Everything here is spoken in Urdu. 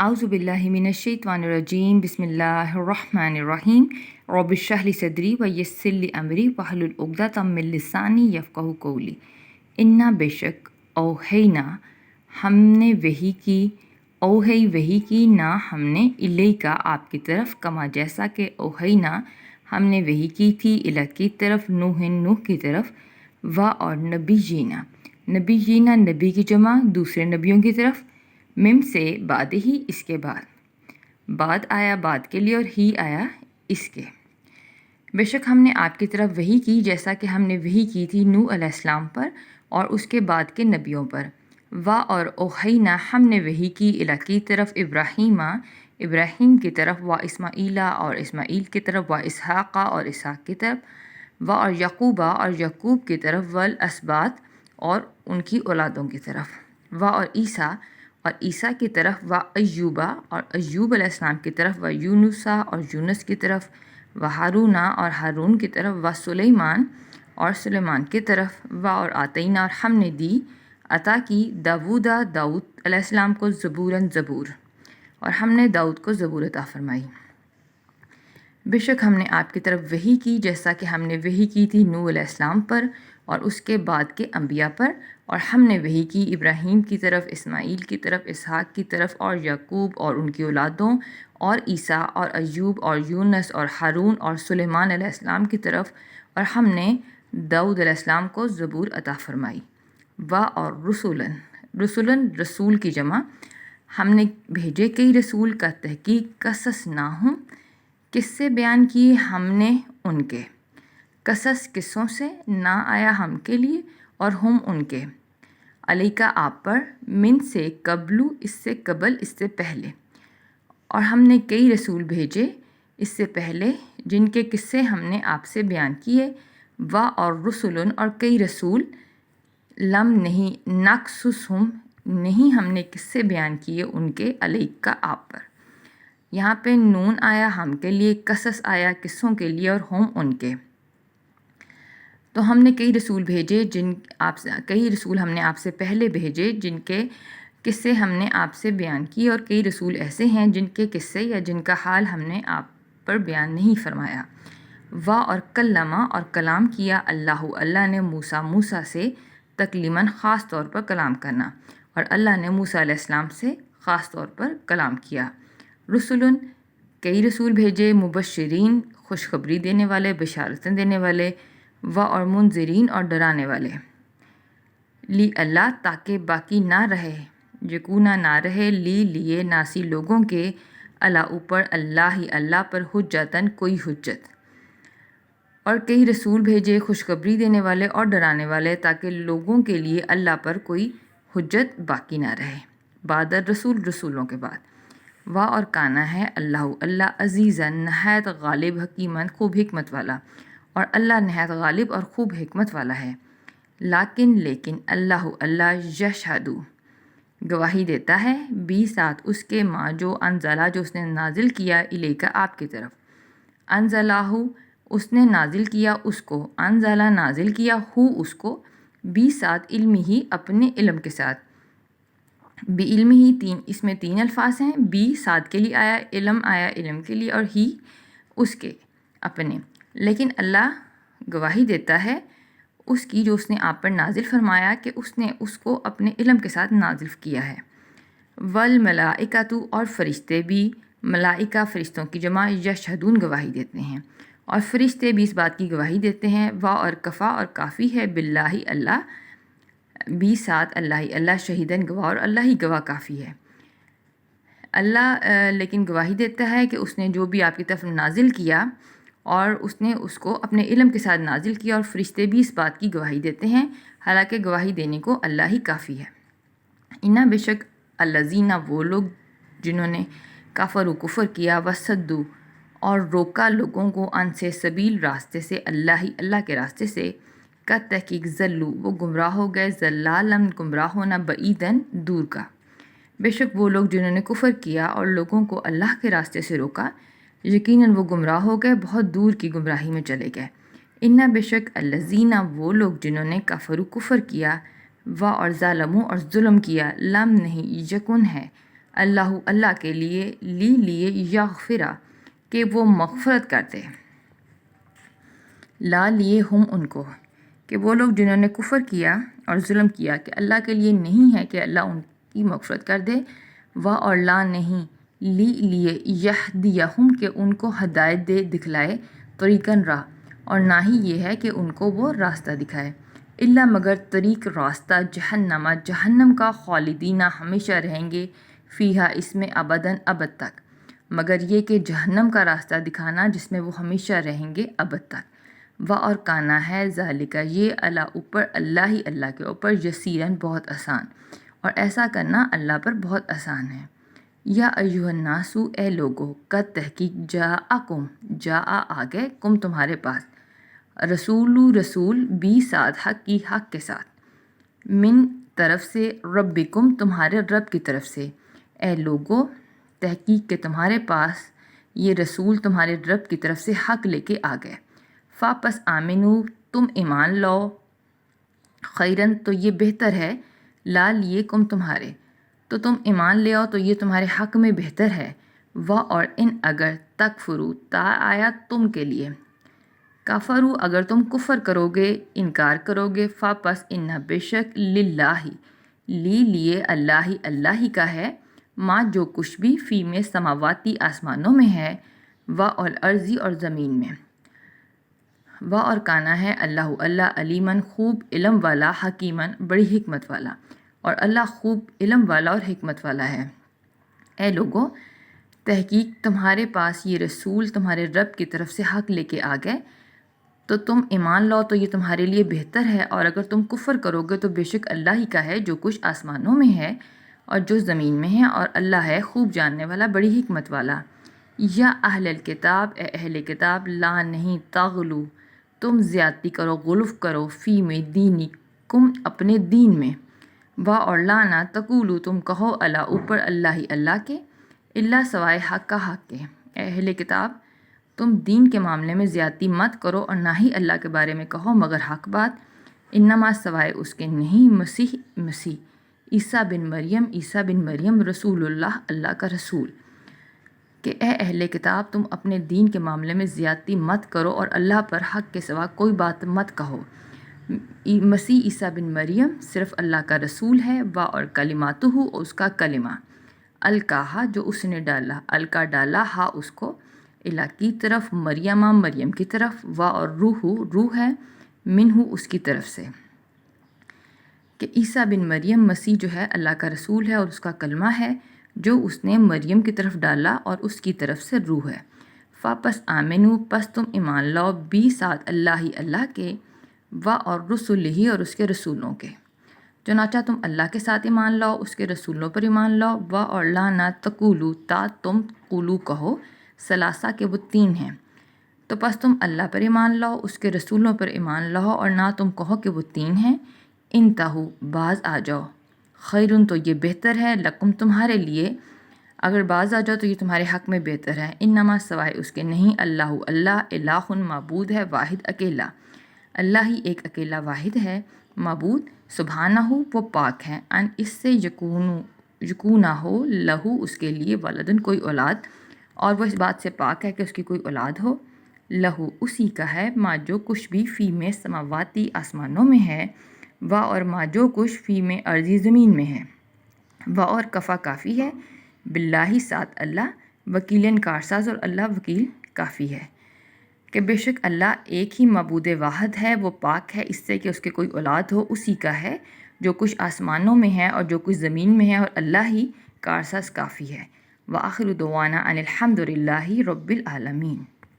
اعوذ باللہ من الشیطان الرجیم بسم اللہ الرحمن الرحیم رب اشرح لی صدری ویسر لی امری واحلل عقدۃ من لسانی یفقہوا قولی۔ انا بے شک اوحینا ہم نے وحی کی نا ہم نے الیکا آپ کی طرف کما جیسا کہ اوحینا ہم نے وحی کی تھی الی کی طرف نوح کی طرف اور نبی جینا نبی کی جمع دوسرے نبیوں کی طرف مم سے بعد ہی اس کے بعد آیا بعد کے لیے اور ہی آیا اس کے۔ بے شک ہم نے آپ کی طرف وحی کی جیسا کہ ہم نے وحی کی تھی نوح علیہ السلام پر اور اس کے بعد کے نبیوں پر۔ اور اوحینا ہم نے وحی کی الی کی طرف ابراہیم کی طرف و اسماعیلا اور اسماعیل کی و اسحاقہ اور اسحاق کی طرف اور یعقوبہ اور یعقوب کی طرف والاسباط اور ان کی اولادوں کی طرف اور عیسیٰ کی طرف ایوبہ اور ایوب علیہ السلام کی طرف یونسا اور یونس کی طرف ہارونا اور ہارون کی طرف سلیمان اور سلیمان کی طرف اور آتینا اور ہم نے دی عطا کی داود علیہ السلام کو زبور اور ہم نے داؤد کو زبور عطا فرمائی۔ بے شک ہم نے آپ کی طرف وحی کی جیسا کہ ہم نے وحی کی تھی نوح علیہ السلام پر اور اس کے بعد کے انبیاء پر، اور ہم نے وحی کی ابراہیم کی طرف اسماعیل کی طرف اسحاق کی طرف اور یعقوب اور ان کی اولادوں اور عیسیٰ اور ایوب اور یونس اور ہارون اور سلیمان علیہ السلام کی طرف، اور ہم نے داؤد علیہ السلام کو زبور عطا فرمائی۔ اور رسول کی جمع ہم نے بھیجے کئی رسول کا تحقیق قصصناہم قصے بیان کیے ہم نے ان کے، قصص قصوں سے نہ آیا ہم کے لیے اور ہم ان کے، علیکا آپ پر من سے قبل اس سے قبل اس سے پہلے، اور ہم نے کئی رسول بھیجے اس سے پہلے جن کے قصے ہم نے آپ سے بیان کیے، اور رسولن اور کئی رسول لم نہیں نقصصہم نہیں ہم نے قصے بیان کیے ان کے علیکا آپ پر۔ یہاں پہ نون آیا ہم کے لیے، قصص آیا قصوں کے لیے اور ہم ان کے۔ تو ہم نے کئی رسول بھیجے کئی رسول ہم نے آپ سے پہلے بھیجے جن کے قصے ہم نے آپ سے بیان کیے، اور کئی رسول ایسے ہیں جن کے قصے یا جن کا حال ہم نے آپ پر بیان نہیں فرمایا۔ اور کلمہ اور کلام کیا اللہ نے موسیٰ سے تکلیماً خاص طور پر کلام کرنا، اور اللہ نے موسیٰ علیہ السلام سے خاص طور پر کلام کیا۔ رسولن کئی رسول بھیجے مبشرین خوشخبری دینے والے بشارتیں دینے والے اور منذرین اور ڈرانے والے، لی اللہ تاکہ باقی نہ رہے یکونا نہ رہے لیے ناسی لوگوں کے اللہ اوپر اللہ پر حجتاً کوئی حجت۔ اور کئی رسول بھیجے خوشخبری دینے والے اور ڈرانے والے تاکہ لوگوں کے لیے اللہ پر کوئی حجت باقی نہ رہے بعد رسولوں کے بعد۔ اور کانا ہے اللہ عزیزاً نہایت غالب حکیماً خوب حکمت والا، اور اللہ نہایت غالب اور خوب حکمت والا ہے۔ لیکن اللہ یشہدو گواہی دیتا ہے بھی ساتھ اس کے ماں جو انزلہ جو اس نے نازل کیا الیکا آپ کی طرف، انزلہ اس نے نازل کیا اس کو، انزلہ نازل کیا اس کو بھی ساتھ علم ہی اپنے علم کے ساتھ، بعلم ہی اس میں تین الفاظ ہیں، بھی ساتھ کے لیے آیا، علم آیا علم کے لیے، اور ہی اس کے اپنے۔ لیکن اللہ گواہی دیتا ہے اس کی جو اس نے آپ پر نازل فرمایا کہ اس نے اس کو اپنے علم کے ساتھ نازل کیا ہے۔ والملائکۃ اور فرشتے بھی، ملائکہ فرشتوں کی جمع، یشہدون گواہی دیتے ہیں، اور فرشتے بھی اس بات کی گواہی دیتے ہیں، اور کفا اور کافی ہے باللہ اللہ بھی ساتھ اللہ شہیداً گواہ، اور اللہ ہی گواہ کافی ہے۔ اللہ لیکن گواہی دیتا ہے کہ اس نے جو بھی آپ کی طرف نازل کیا اور اس نے اس کو اپنے علم کے ساتھ نازل کیا، اور فرشتے بھی اس بات کی گواہی دیتے ہیں، حالانکہ گواہی دینے کو اللہ ہی کافی ہے۔ انا بے شک الذین وہ لوگ جنہوں نے کفر کیا وصدوا اور روکا لوگوں کو ان سے سبیل راستے سے اللہ کے راستے سے، کا تحقیق ضلوا وہ گمراہ ہو گئے، ضلالًا گمراہ ہونا، بعیداً دور کا۔ بے شک وہ لوگ جنہوں نے کفر کیا اور لوگوں کو اللہ کے راستے سے روکا، یقیناً وہ گمراہ ہو گئے، بہت دور کی گمراہی میں چلے گئے۔ انا بے شک الذین وہ لوگ جنہوں نے کفر کیا اور ظالموا اور ظلم کیا، لم نہیں یکن ہے اللہ کے لیے، لیے یغفرہ کہ وہ مغفرت کرتے، لا لیے ہم ان کو کہ وہ لوگ جنہوں نے کفر کیا اور ظلم کیا کہ اللہ کے لیے نہیں ہے کہ اللہ ان کی مغفرت کر دے، اور لا نہیں لیے یہدیہم کہ ان کو ہدایت دے، دکھلائے، طریقاً راہ، اور نہ ہی یہ ہے کہ ان کو وہ راستہ دکھائے، الا مگر طریق راستہ جہنم کا، خالدینہ ہمیشہ رہیں گے، فیہا اس میں، ابداً ابد تک، مگر یہ کہ جہنم کا راستہ دکھانا جس میں وہ ہمیشہ رہیں گے ابد تک، اور کانا ہے ذالکہ یہ اوپر اللہ کے اوپر، یسیراً بہت آسان، اور ایسا کرنا اللہ پر بہت آسان ہے۔ یا ایھا الناس اے لوگو، قد تحقیق جاء آگے، کم تمہارے پاس، رسول بھی ساتھ حق کے ساتھ، من طرف سے، ربکم تمہارے رب کی طرف سے، اے لوگو تحقیق کہ تمہارے پاس یہ رسول تمہارے رب کی طرف سے حق لے کے آ گئے، پس آمنو تم ایمان لو، خیرن تو یہ بہتر ہے، لا لیے کم تمہارے، تو تم ایمان لے آؤ تو یہ تمہارے حق میں بہتر ہے، اور ان اگر تکفرو تا آیا تم کے لیے، کفرو اگر تم کفر کرو گے، انکار کرو گے، پس ان بے شک للہ لیے اللہ ہی کا ہے، ماں جو کچھ بھی فی میں سماواتی آسمانوں میں ہے، اور ارضی اور زمین میں، اور کانا ہے اللہ علیمن خوب علم والا، حکیمن بڑی حکمت والا، اور اللہ خوب علم والا اور حکمت والا ہے۔ اے لوگو تحقیق تمہارے پاس یہ رسول تمہارے رب کی طرف سے حق لے کے آ گئے، تو تم ایمان لاؤ تو یہ تمہارے لیے بہتر ہے، اور اگر تم کفر کرو گے تو بے شک اللہ ہی کا ہے جو کچھ آسمانوں میں ہے اور جو زمین میں ہے، اور اللہ ہے خوب جاننے والا، بڑی حکمت والا۔ یا اہل الکتاب اے اہل کتاب، لا نہیں تغلو تم زیادتی کرو، غلو کرو، فی میں دینکم اپنے دین میں، اور لا نہ تقولو تم کہو اوپر اللہ کے، الا سوائے حق کا حق کے، اے اہل کتاب تم دین کے معاملے میں زیادتی مت کرو اور نہ ہی اللہ کے بارے میں کہو مگر حق بات، انما سوائے اس کے نہیں، مسیح عیسیٰ بن مریم رسول اللہ کا رسول، کہ اے اہل کتاب تم اپنے دین کے معاملے میں زیادتی مت کرو اور اللہ پر حق کے سوا کوئی بات مت کہو، مسیح عیسیٰ بن مریم صرف اللہ کا رسول ہے، اور کلماتہ اس کا کلمہ، الکاہا جو اس نے ڈالا، الکا ڈالا، ہا اس کو، الہ کی طرف، مریم کی طرف، اور روح ہے، منہ اس کی طرف سے، کہ عیسیٰ بن مریم مسیح جو ہے اللہ کا رسول ہے اور اس کا کلمہ ہے جو اس نے مریم کی طرف ڈالا اور اس کی طرف سے روح ہے، پس آمنو پس تم ایمان لاؤ، بھی ساتھ اللہ کے، اور رسول ہی اور اس کے رسولوں کے، چنانچہ تم اللہ کے ساتھ ایمان لاؤ، اس کے رسولوں پر ایمان لاؤ، اور لا نہ تقولو تا تم قولو کہو، ثلاثہ کہ وہ تین ہیں، تو پس تم اللہ پر ایمان لاؤ، اس کے رسولوں پر ایمان لاؤ، اور نہ تم کہو کہ وہ تین ہیں، انتہو باز آ جاؤ، خیرن تو یہ بہتر ہے، لکم تمہارے لیے، اگر باز آ جاؤ تو یہ تمہارے حق میں بہتر ہے، انما سوائے اس کے نہیں، اللہ الہ معبود ہے، واحد اکیلا، اللہ ہی ایک اکیلا واحد ہے، معبود، سبحانہ وہ پاک ہے، ان اس سے یکونہ ہو، لہو اس کے لیے، ولدن کوئی اولاد، اور وہ اس بات سے پاک ہے کہ اس کی کوئی اولاد ہو، لہو اسی کا ہے، ما جو کچھ بھی فی میں سماواتی آسمانوں میں ہے، اور ما جو کچھ فی میں ارضی زمین میں ہے، اور کفا کافی ہے، باللہ ساتھ اللہ، وکیلن کارساز اور اللہ وکیل کافی ہے، کہ بے شک اللہ ایک ہی معبود واحد ہے، وہ پاک ہے اس سے کہ اس کے کوئی اولاد ہو، اسی کا ہے جو کچھ آسمانوں میں ہے اور جو کچھ زمین میں ہے، اور اللہ ہی کارساز کافی ہے۔ وآخر دعوانا ان الحمد للہ رب العالمین۔